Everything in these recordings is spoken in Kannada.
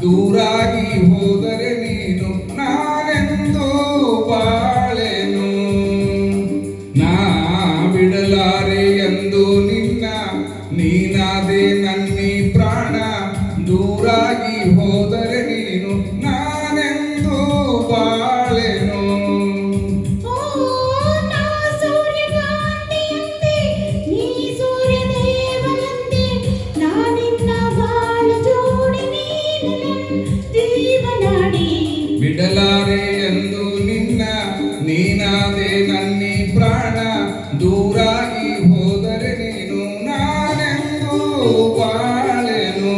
ದೂರಾಗಿ ಹೋದರೆ ನೀನು ನಾನೆಂದು ಬಾಳೆನು. ನಾ ಬಿಡಲಾರೆ ಎಂದು ನಿನ್ನ, ನೀನಾದೆ ನನ್ನಿ ಪ್ರಾಣ. ದೂರಾಗಿ ಹೋದರೆ ನೀನು ನಾನೆಂದು ಬಾಳೆನು. ಬಿಡಲಾರೆ ಎಂದು ನಿನ್ನ, ನೀನಾದೆ ನನ್ನಿ ಪ್ರಾಣ. ದೂರಾಗಿ ಹೋದರೆ ನೀನು ನಾನೆಂದು ಬಾಳೆನು.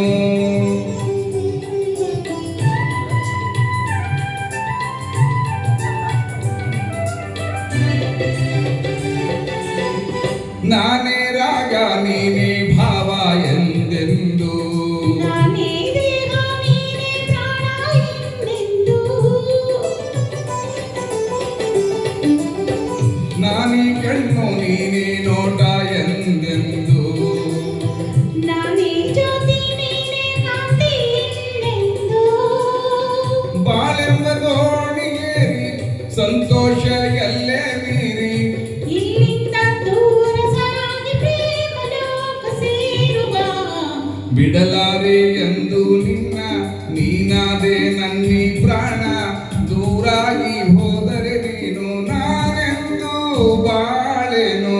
ನಾನೇ ರಾಗ ನೀನೇ ಭಾವ ಎಂದೆಂದು, ನಾನೇ ಕಣ್ಣು ನೀನೇ ನೋಟ ಎಂದೆಂದು, ನಾನೇ ಜ್ಯೋತಿ ನೀನೇ ಕಾಂತಿ ಎಂದೆಂದು. ಬಾಳೆಂಬ ದೋಣಿಯೇರಿ ಸಂತೋಷ ಎಲ್ಲೇ ಮೀರಿ, ಇಲ್ಲಿಂದ ದೂರ ಸಾಗಿ ಪ್ರೇಮ ಲೋಕ ಸೇರುವ. ಬಿಡಲಾರೆ ಎಂದು ನಿನ್ನ, ನೀನಾದೆ ನನ್ನಿ ಪ್ರಾಣ. ದೂರಾಗಿ ಹೋದರೆ ನೀನು ನಾನೆಂದು ಬಾಳೆನು.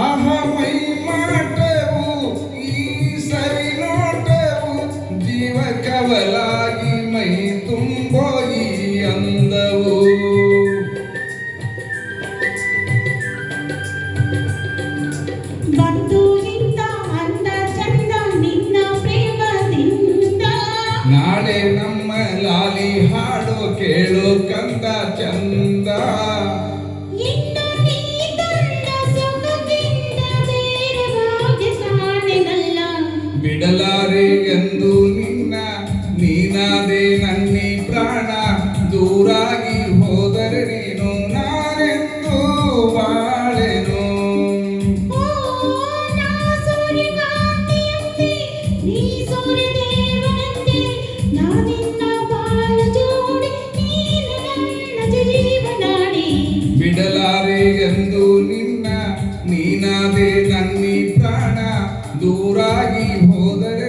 ಆಹ ಮೈ ಮಾಟವು ಈ ಸರಿ ನೋಟವು, ಜೀವ ಕವಲಾಗಿ ಮೈ ತುಂಬೋ ಈ ಅಂದವು. ಬಂದು ನಿಂತ ಅಂದ ಚಂದ ನಿನ್ನ ಪ್ರೇಮದಿಂದ. ನಾಳೆ ನಮ್ಮ ಲಾಲಿ ಹಾಡೋ ಕೇಳೋ ಕಂದ ಚಂದ. ಇನ್ನು ನೀ ತಂದ ಸುಖಕ್ಕಿಂತ ಬೇರೆ ಭಾಗ್ಯ ಕಾಣೆನಲ್ಲ. ಬಿಡಲಾರೆ ಎಂದು ನಿನ್ನ, ನೀನಾದೆ ನನ್ನಿ ಪ್ರಾಣ. ದೂರಾಗಿ ಹೋದರೆ ನೀನು ನಾನೆಂದು ಬಾಳೆನು. ಓ ನಾ ಸೂರ್ಯಕಾಂತಿಯಂತೆ, ನೀ ಸೂರ್ಯದೇವನಂತೆ. ನಾನಿನ್ನ ಬಾಳ ಜೋಡಿ, ನೀನು ನನ್ನ ಜೀವನಾಡಿ. ಬಿಡಲಾರೆ ಎಂದು ನಿನ್ನ, ನೀನಾದೆ ನನ್ನಿ ಪ್ರಾಣ. ದೂರಾಗಿ ಹೋದರೆ